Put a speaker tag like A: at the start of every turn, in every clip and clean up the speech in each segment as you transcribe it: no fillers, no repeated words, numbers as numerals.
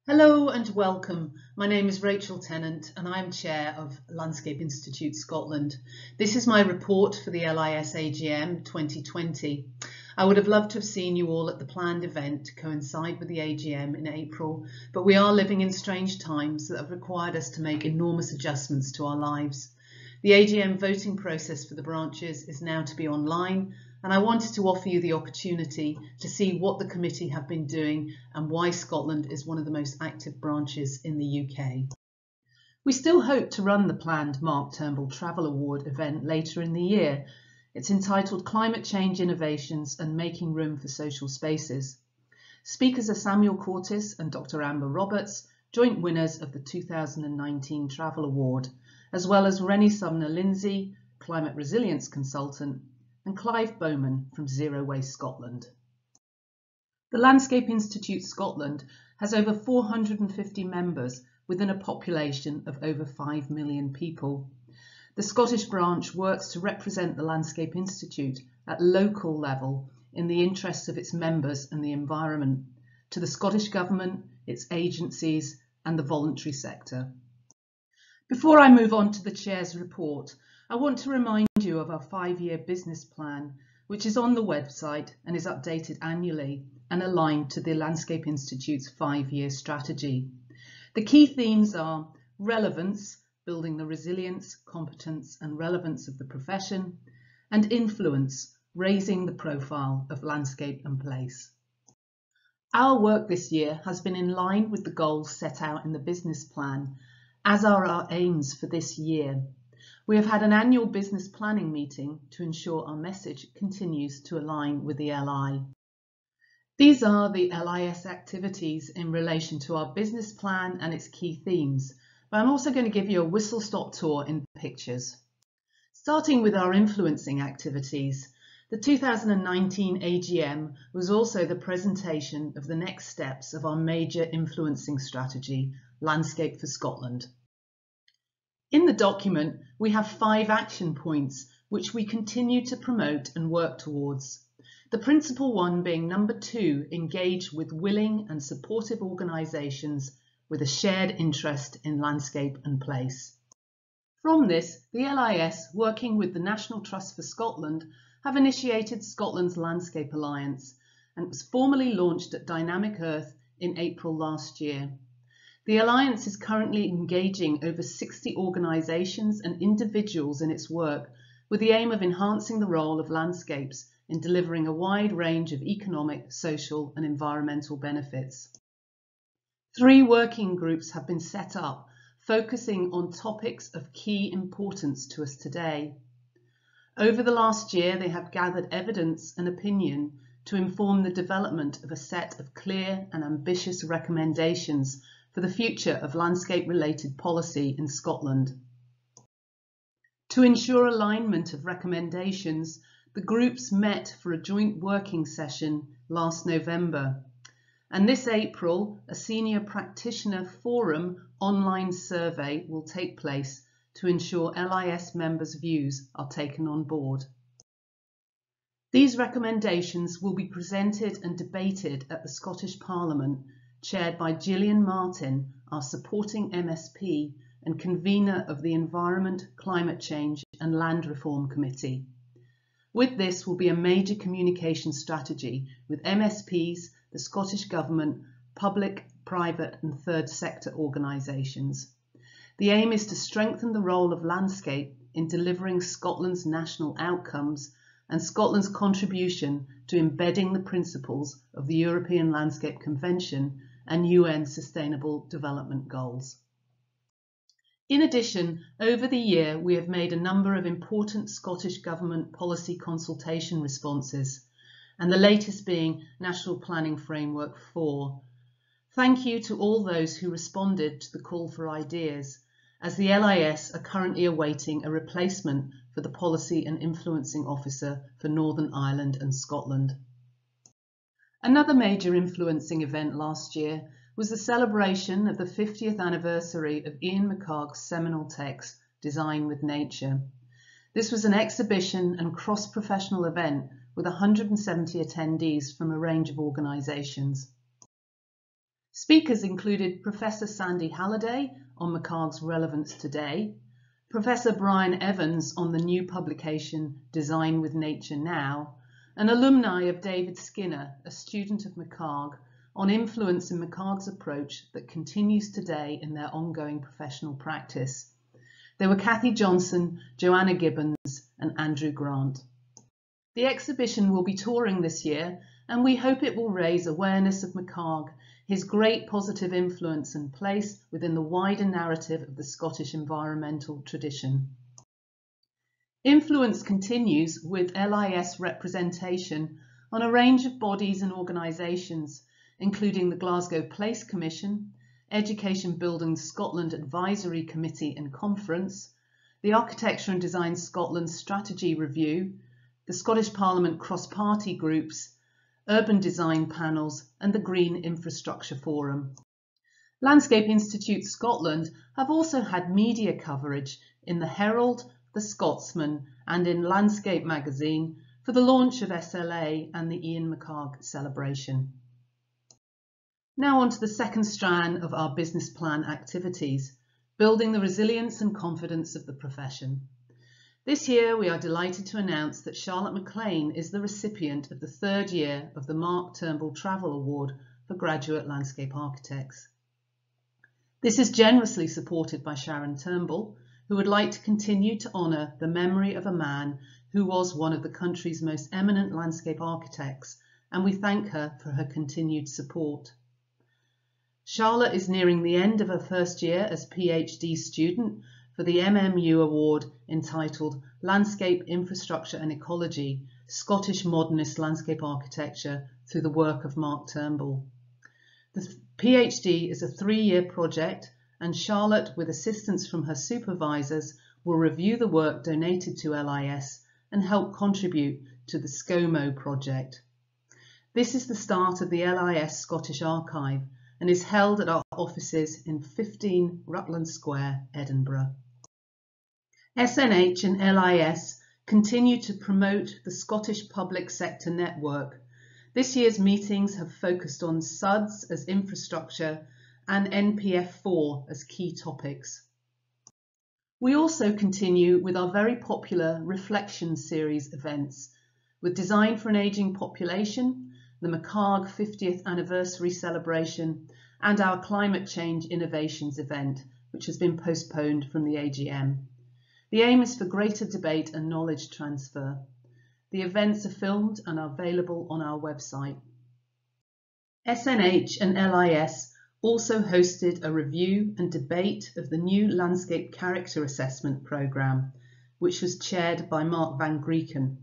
A: Hello and welcome. My name is Rachel Tennant and I'm Chair of Landscape Institute Scotland. This is my report for the LIS AGM 2020. I would have loved to have seen you all at the planned event to coincide with the AGM in April, but we are living in strange times that have required us to make enormous adjustments to our lives. The AGM voting process for the branches is now to be online, and I wanted to offer you the opportunity to see what the committee have been doing and why Scotland is one of the most active branches in the UK. We still hope to run the planned Mark Turnbull Travel Award event later in the year. It's entitled Climate Change Innovations and Making Room for Social Spaces. Speakers are Samuel Cortis and Dr. Amber Roberts, joint winners of the 2019 Travel Award, as well as Rennie Sumner-Lindsay, climate resilience consultant, and Clive Bowman from Zero Waste Scotland. The Landscape Institute Scotland has over 450 members within a population of over 5 million people. The Scottish branch works to represent the Landscape Institute at local level in the interests of its members and the environment, to the Scottish Government, its agencies and the voluntary sector. Before I move on to the Chair's report, I want to remind you of our 5-year business plan, which is on the website and is updated annually and aligned to the Landscape Institute's 5-year strategy. The key themes are relevance, building the resilience, competence and relevance of the profession, and influence, raising the profile of landscape and place. Our work this year has been in line with the goals set out in the business plan, as are our aims for this year. We have had an annual business planning meeting to ensure our message continues to align with the LI. These are the LIS activities in relation to our business plan and its key themes, but I'm also going to give you a whistle-stop tour in pictures. Starting with our influencing activities, the 2019 AGM was also the presentation of the next steps of our major influencing strategy, Landscape for Scotland. In the document, we have 5 action points which we continue to promote and work towards. The principal one being number 2, engage with willing and supportive organisations with a shared interest in landscape and place. From this, the LIS, working with the National Trust for Scotland, have initiated Scotland's Landscape Alliance, and it was formally launched at Dynamic Earth in April last year. The Alliance is currently engaging over 60 organisations and individuals in its work with the aim of enhancing the role of landscapes in delivering a wide range of economic, social and environmental benefits. 3 working groups have been set up, focusing on topics of key importance to us today. Over the last year, they have gathered evidence and opinion to inform the development of a set of clear and ambitious recommendations for the future of landscape-related policy in Scotland. To ensure alignment of recommendations, the groups met for a joint working session last November, and this April, a senior practitioner forum online survey will take place to ensure LIS members' views are taken on board. These recommendations will be presented and debated at the Scottish Parliament, chaired by Gillian Martin, our supporting MSP and convener of the Environment, Climate Change and Land Reform Committee. With this will be a major communication strategy with MSPs, the Scottish Government, public, private and third sector organisations. The aim is to strengthen the role of landscape in delivering Scotland's national outcomes and Scotland's contribution to embedding the principles of the European Landscape Convention and UN Sustainable Development Goals. In addition, over the year we have made a number of important Scottish Government policy consultation responses, and the latest being National Planning Framework 4. Thank you to all those who responded to the call for ideas, as the LIS are currently awaiting a replacement for the Policy and Influencing Officer for Northern Ireland and Scotland. Another major influencing event last year was the celebration of the 50th anniversary of Ian McHarg's seminal text, Design with Nature. This was an exhibition and cross-professional event with 170 attendees from a range of organisations. Speakers included Professor Sandy Halliday on Macag's relevance today, Professor Brian Evans on the new publication Design with Nature Now, and alumni of David Skinner, a student of Macag, on influence in Macag's approach that continues today in their ongoing professional practice. There were Kathy Johnson, Joanna Gibbons, and Andrew Grant. The exhibition will be touring this year, and we hope it will raise awareness of Macag, his great positive influence and place within the wider narrative of the Scottish environmental tradition. Influence continues with LIS representation on a range of bodies and organisations, including the Glasgow Place Commission, Education Building Scotland Advisory Committee and Conference, the Architecture and Design Scotland Strategy Review, the Scottish Parliament cross-party groups, urban design panels and the Green Infrastructure Forum. Landscape Institute Scotland have also had media coverage in the Herald, the Scotsman and in Landscape magazine for the launch of SLA and the Ian Macag celebration. Now on to the second strand of our business plan activities, building the resilience and confidence of the profession. This year we are delighted to announce that Charlotte McLean is the recipient of the third year of the Mark Turnbull Travel Award for Graduate Landscape Architects. This is generously supported by Sharon Turnbull, who would like to continue to honour the memory of a man who was one of the country's most eminent landscape architects, and we thank her for her continued support. Charlotte is nearing the end of her first year as PhD student for the MMU Award entitled Landscape, Infrastructure and Ecology, Scottish Modernist Landscape Architecture through the work of Mark Turnbull. The PhD is a 3-year project, and Charlotte, with assistance from her supervisors, will review the work donated to LIS and help contribute to the ScoMo project. This is the start of the LIS Scottish Archive and is held at our offices in 15 Rutland Square, Edinburgh. SNH and LIS continue to promote the Scottish Public Sector Network. This year's meetings have focused on SUDS as infrastructure and NPF4 as key topics. We also continue with our very popular Reflection Series events, with Design for an Ageing Population, the Macag 50th Anniversary Celebration, and our Climate Change Innovations event, which has been postponed from the AGM. The aim is for greater debate and knowledge transfer. The events are filmed and are available on our website. SNH and LIS also hosted a review and debate of the new Landscape Character Assessment programme, which was chaired by Mark van Grieken.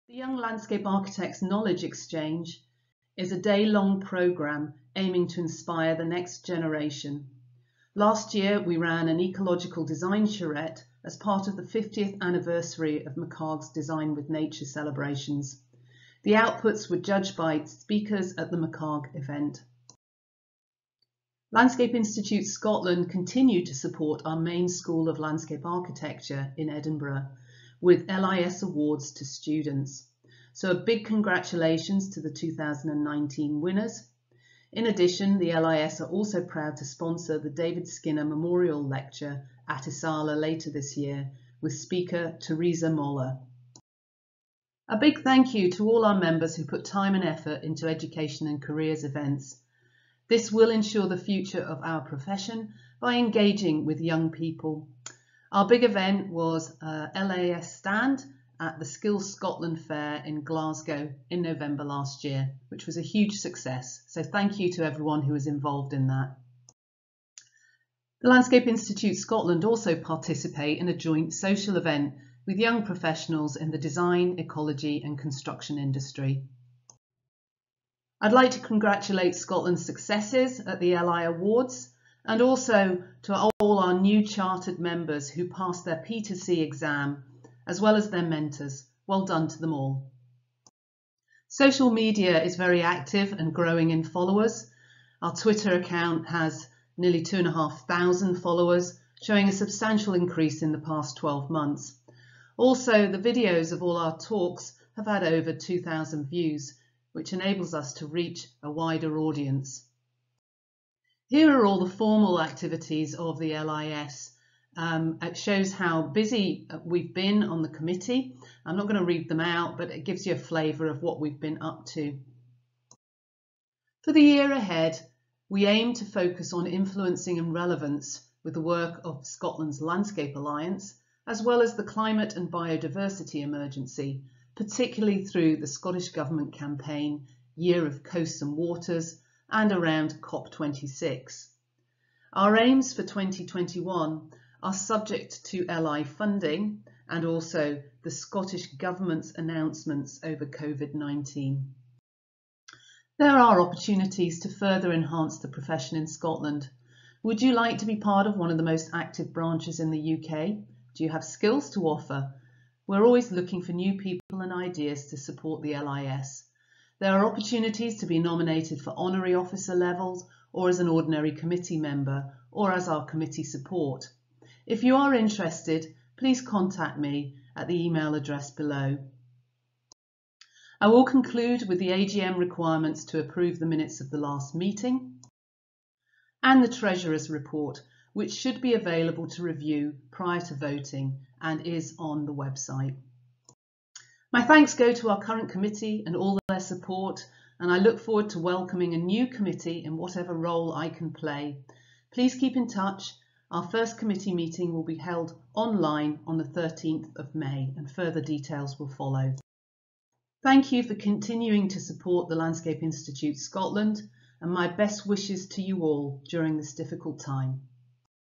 A: The Young Landscape Architects Knowledge Exchange is a day-long programme aiming to inspire the next generation. Last year we ran an ecological design charrette as part of the 50th anniversary of Macag's Design with Nature celebrations. The outputs were judged by speakers at the Macag event. Landscape Institute Scotland continued to support our main School of Landscape Architecture in Edinburgh with LIS awards to students. So a big congratulations to the 2019 winners. In addition, the LIS are also proud to sponsor the David Skinner Memorial Lecture at Isala later this year with speaker Teresa Moller. A big thank you to all our members who put time and effort into education and careers events. This will ensure the future of our profession by engaging with young people. Our big event was a LAS stand at the Skills Scotland Fair in Glasgow in November last year, which was a huge success. So thank you to everyone who was involved in that. The Landscape Institute Scotland also participate in a joint social event with young professionals in the design, ecology and construction industry. I'd like to congratulate Scotland's successes at the LI Awards and also to all our new chartered members who passed their P2C exam, as well as their mentors. Well done to them all. Social media is very active and growing in followers. Our Twitter account has nearly 2,500 followers, showing a substantial increase in the past 12 months. Also, the videos of all our talks have had over 2,000 views, which enables us to reach a wider audience. Here are all the formal activities of the LIS. It shows how busy we've been on the committee. I'm not going to read them out, but it gives you a flavour of what we've been up to. For the year ahead, we aim to focus on influencing and relevance with the work of Scotland's Landscape Alliance, as well as the climate and biodiversity emergency, particularly through the Scottish Government campaign, Year of Coasts and Waters, and around COP26. Our aims for 2021 are subject to LI funding and also the Scottish Government's announcements over COVID-19. There are opportunities to further enhance the profession in Scotland. Would you like to be part of one of the most active branches in the UK? Do you have skills to offer? We're always looking for new people and ideas to support the LIS. There are opportunities to be nominated for honorary officer levels or as an ordinary committee member or as our committee support. If you are interested, please contact me at the email address below. I will conclude with the AGM requirements to approve the minutes of the last meeting and the Treasurer's report, which should be available to review prior to voting and is on the website. My thanks go to our current committee and all their support, and I look forward to welcoming a new committee in whatever role I can play. Please keep in touch. Our first committee meeting will be held online on the 13th of May, and further details will follow. Thank you for continuing to support the Landscape Institute Scotland, and my best wishes to you all during this difficult time.